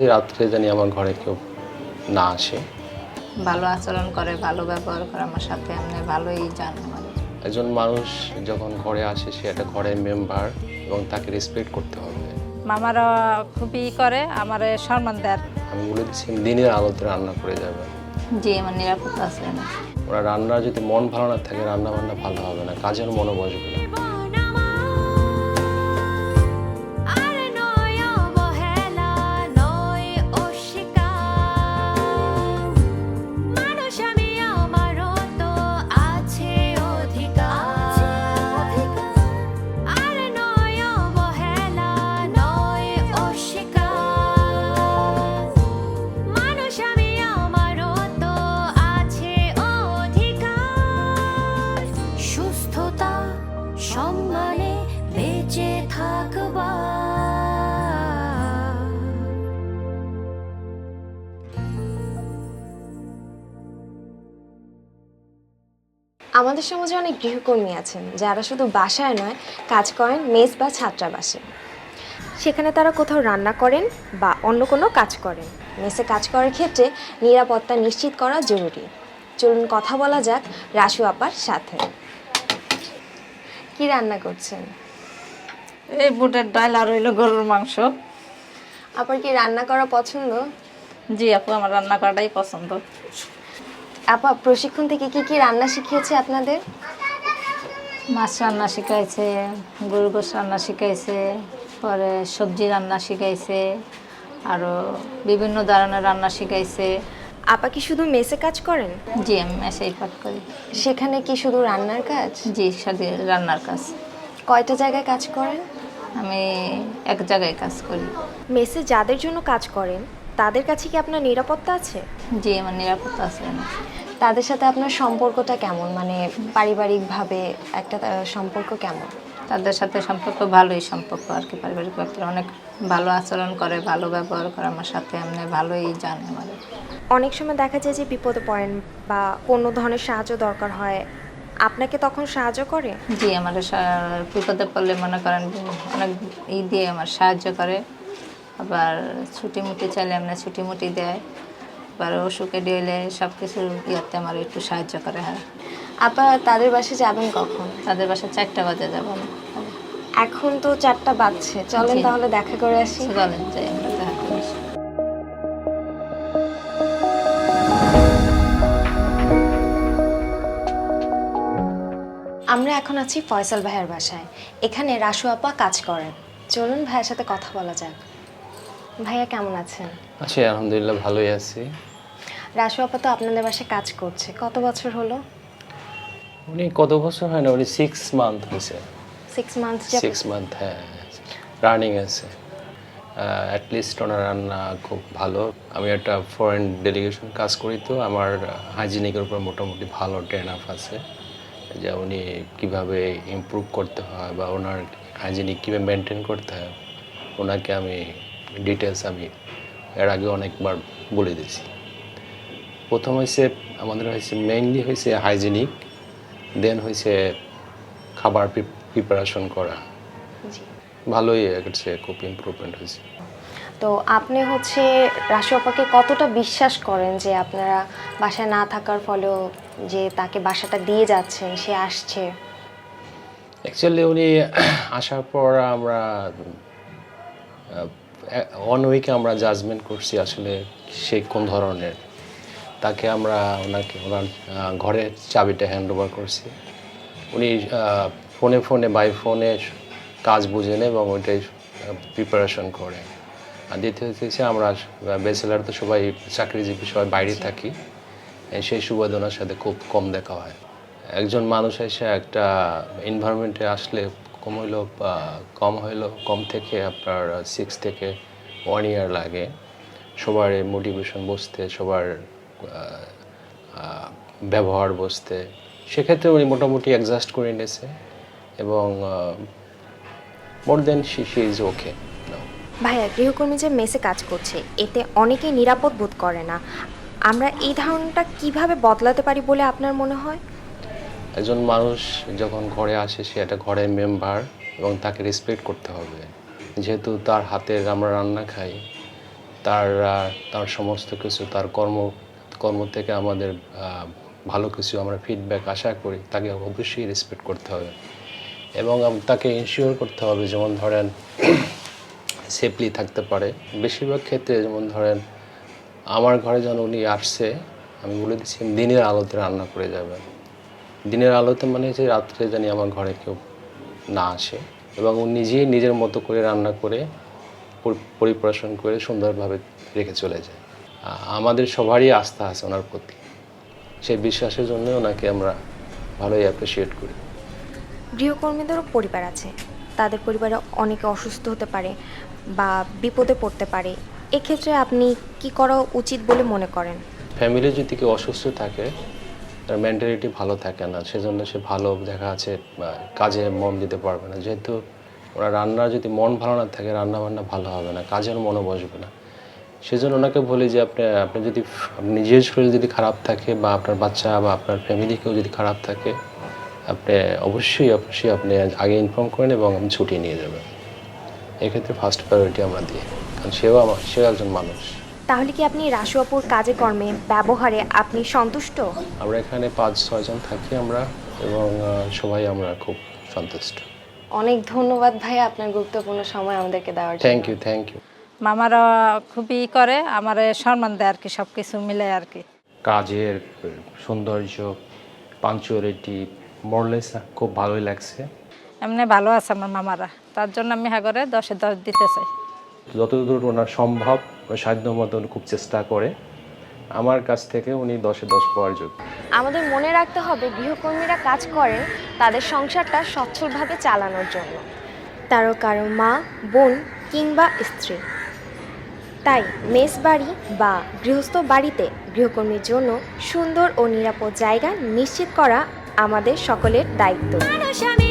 রাত্রে জানি আমার ঘরে কেউ না আসে। ভালো আচরণ করে, ভালো ব্যবহার করে আমার সাথে, এমনি ভালোই জানে মানে। একজন মানুষ যখন ঘরে আসে সে একটা ঘরের মেম্বার এবং তাকে রেসপেক্ট করতে হবে। মামারা খুবই করে, আমার সম্মান দেয়। আমি বলে দিচ্ছি দিনের আলোতে রান্না করে যাবে। জি, আমার নিরাপত্তা আছে না। ওরা রান্নার যদি মন ভালো না থাকে রান্না বান্না ভালো হবে না, কাজের মনও বসবে না। সম্মানে বেঁচে থাকবা। আমাদের সমাজে অনেক গৃহকর্মী আছেন যারা শুধু বাসায় নয়, কাজ করেন মেস বা ছাত্রাবাসে। সেখানে তারা কোথাও রান্না করেন বা অন্য কোনো কাজ করেন। মেসে কাজ করার ক্ষেত্রে নিরাপত্তা নিশ্চিত করা জরুরি। চলুন কথা বলা যাক রাসু আপার সাথে। কি রান্না করছেন? এই বুটের ডাল আর হইলো গরুর মাংস। আপার কি রান্না করা পছন্দ? জি আপু, আমার রান্না করাটাই পছন্দ। আপা প্রশিক্ষণ থেকে কি কি রান্না শিখিয়েছে আপনাদের? মাছ রান্না শিখাইছে, গরুর গোশ রান্না শিখাইছে, পরে সবজি রান্না শিখাইছে, আরও বিভিন্ন ধরনের রান্না শিখাইছে। আপা কি শুধু মেসে কাজ করেন? জি, আমি মেসেই পাঠ করি। সেখানে কি শুধু রান্নার কাজ? জি, সাথে রান্নার কাজ। কয়টা জায়গায় কাজ করেন? আমি এক জায়গায় কাজ করি। মেসে যাদের জন্য কাজ করেন তাদের কাছে কি আপনার নিরাপত্তা আছে? জি, আমার নিরাপত্তা আছে না। তাদের সাথে আপনার সম্পর্কটা কেমন, মানে পারিবারিকভাবে একটা সম্পর্ক কেমন? তাদের সাথে সম্পর্ক ভালোই সম্পর্ক আর কি, পারিবারিক ব্যাপারে অনেক ভালো আচরণ করে, ভালো ব্যবহার করে আমার সাথে, এমনি ভালোই জানে আমাদের। অনেক সময় দেখা যায় যে বিপদে পড়েন বা কোনো ধরনের সাহায্য দরকার হয়, আপনাকে তখন সাহায্য করে? জি, আমার বিপদে পড়লে মনে করেন অনেক দিয়ে আমার সাহায্য করে। আবার ছুটি মুটি চাইলে এমনি ছুটি মুটি দেয়। আবার অসুখে দিলে সব কিছুর ইয়েতে আমার একটু সাহায্য করে। হ্যাঁ। আপা তাদের বাসায় যাবেন কখন? তাদের বাসায় 4টা বাজে যাবো। এখন তো 4টা বাজছে, চলেন জি। তাহলে দেখা করে আসি। চলেন যাই, আমরা দেখা করে আসি। আমরা এখন আছি ফয়সাল ভাইয়ের বাসায়। এখানে রাসু আপা কাজ করেন। চলুন ভাইয়ের সাথে কথা বলা যাক। ভাইয়া কেমন আছেন? আছি আলহামদুলিল্লাহ, ভালোই আছি। রাসু আপা তো আপনাদের বাসায় কাজ করছে, কত বছর হলো? উনি কত বছর হয় না, উনি 6 মান্থ হয়েছে। 6 মান্থ? 6 মান্থ, হ্যাঁ, রানিং আছে। অ্যাটলিস্ট ওনার রান্না খুব ভালো। আমি একটা ফরেন ডেলিগেশন কাজ করি, তো আমার হাইজিনিকের উপর মোটামুটি ভালো ট্রেন আপ আছে, যে উনি কীভাবে ইমপ্রুভ করতে হয় বা ওনার হাইজিনিক কীভাবে মেনটেন করতে হয় ওনাকে আমি ডিটেলস আমি এর আগে অনেকবার বলে দিয়েছি। প্রথম হয়েছে আমাদের মেইনলি হয়েছে হাইজিনিক, দেন হয়েছে খাবার প্রিপারেশন করা। ভালোই হচ্ছে, খুব ইমপ্রুভমেন্ট হয়েছে। তো আপনি রাসু আপাকে কতটা বিশ্বাস করেন যে আপনারা বাসায় না থাকার ফলেও যে তাকে বাসাটা দিয়ে যাচ্ছেন, সে আসছে? অ্যাকচুয়ালি উনি আসার পর আমরা 1 উইকে আমরা জাজমেন্ট করছি আসলে সে কোন ধরনের। তাকে আমরা ওনার ঘরের চাবিটা হ্যান্ড ওভার করছি। উনি ফোনে বাই ফোনে কাজ বুঝেন এবং ওইটাই প্রিপারেশন করে। আর দ্বিতীয় হচ্ছে আমরা ব্যাচেলার তো সবাই চাকরিজীবী, সবাই বাইরে থাকি, সেই সুবাদে ওনার সাথে খুব কম দেখা হয়। একজন মানুষ এসে একটা এনভায়রনমেন্টে আসলে কম থেকে আপনার 6 থেকে 1 ইয়ার লাগে সবার মোটিভেশন বুঝতে, সবার ব্যবহার বুঝতে। সেক্ষেত্রে উনি মোটামুটি অ্যাডজাস্ট করে নিয়েছে এবং মোর দেন শি ইজ ওকে। ভাইয়া, গৃহকর্মী যে মেসে কাজ করছে এতে অনেকেই নিরাপদ বোধ করে না। আমরা এই ধারণাটা কিভাবে বদলাতে পারি বলে আপনার মনে হয়? একজন মানুষ যখন ঘরে আসে সে একটা ঘরের মেম্বার এবং তাকে রেসপেক্ট করতে হবে। যেহেতু তার হাতের আমরা রান্না খাই, তার সমস্ত কিছু তার কর্ম থেকে আমাদের ভালো কিছু আমরা ফিডব্যাক আশা করি, তাকে অবশ্যই রেসপেক্ট করতে হবে এবং তাকে ইনশিওর করতে হবে, যেমন ধরেন সেফলি থাকতে পারে। বেশিরভাগ ক্ষেত্রে যেমন ধরেন আমার ঘরে যখন উনি আসছে, আমি বলে দিচ্ছি দিনের আলোতে রান্না করে যাবেন। দিনের আলোতে মানে যে রাত্রে জানি আমার ঘরে কেউ না আসে, এবং ও নিজেই নিজের মতো করে রান্না করে পরিবেশন করে সুন্দরভাবে রেখে চলে যায়। আমাদের সবারই আস্থা আছে ওনার প্রতি, সেই বিশ্বাসের জন্য ওনাকে আমরা ভালোই অ্যাপ্রিসিয়েট করি। গৃহকর্মীদেরও পরিবার আছে, তাদের পরিবারে অনেকে অসুস্থ হতে পারে বা বিপদে পড়তে পারে, এক্ষেত্রে আপনি কি করা উচিত বলে মনে করেন? ফ্যামিলি যদি কেউ অসুস্থ থাকে, তার মেন্টালিটি ভালো থাকে না, সেজন্য সে ভালো দেখা আছে কাজে মন দিতে পারবে না। যেহেতু ওরা রান্নার যদি মন ভালো না থাকে, রান্না বান্না ভালো হবে না, কাজের মনও বসবে না। সেজন্য ওনাকে বলি যে আপনি যদি নিজের শরীর যদি খারাপ থাকে বা আপনার বাচ্চা বা আপনার ফ্যামিলি কেউ যদি খারাপ থাকে, আপনি অবশ্যই আপনি আগে ইনফর্ম করেন এবং আপনি ছুটি নিয়ে যাবেন। এক্ষেত্রে ফার্স্ট প্রায়োরিটি আমরা দিই, কারণ সেও একজন মানুষ। তাহলে কি আপনি রাসু আপুর কাজে কর্মে ব্যবহারে আপনি সন্তুষ্ট? আমরা এখানে 5-6 জন থাকি আমরা, এবং সবাই আমরা খুব সন্তুষ্ট। অনেক ধন্যবাদ ভাইয়া আপনার গুরুত্বপূর্ণ সময় আমাদেরকে দেওয়ার জন্য। Thank you. মামারা খুবই করে, আমার সম্মান দেয় আর কি, সব কিছু মিলে আর কি। কাজের সৌন্দর্য, পাঞ্চুয়ালিটি, মোরলেস খুব ভালোই লাগছে। এমনি ভালো আছে আমার মামারা, তার জন্য আমি হাগরে 10-এ 10 দিতে চাই। যতদূর ওনার সম্ভব সাধ্য মতো খুব চেষ্টা করে, আমার কাছ থেকে উনি 10-এ 10 পাওয়ার যোগ্য। আমাদের মনে রাখতে হবে গৃহকর্মীরা কাজ করেন তাদের সংসারটা সচ্ছলভাবে চালানোর জন্য, কারো মা, বোন কিংবা স্ত্রী। তাই মেস বাড়ি বা গৃহস্থ বাড়িতে গৃহকর্মীর জন্য সুন্দর ও নিরাপদ জায়গা নিশ্চিত করা আমাদের সকলের দায়িত্ব। মানুষ আমি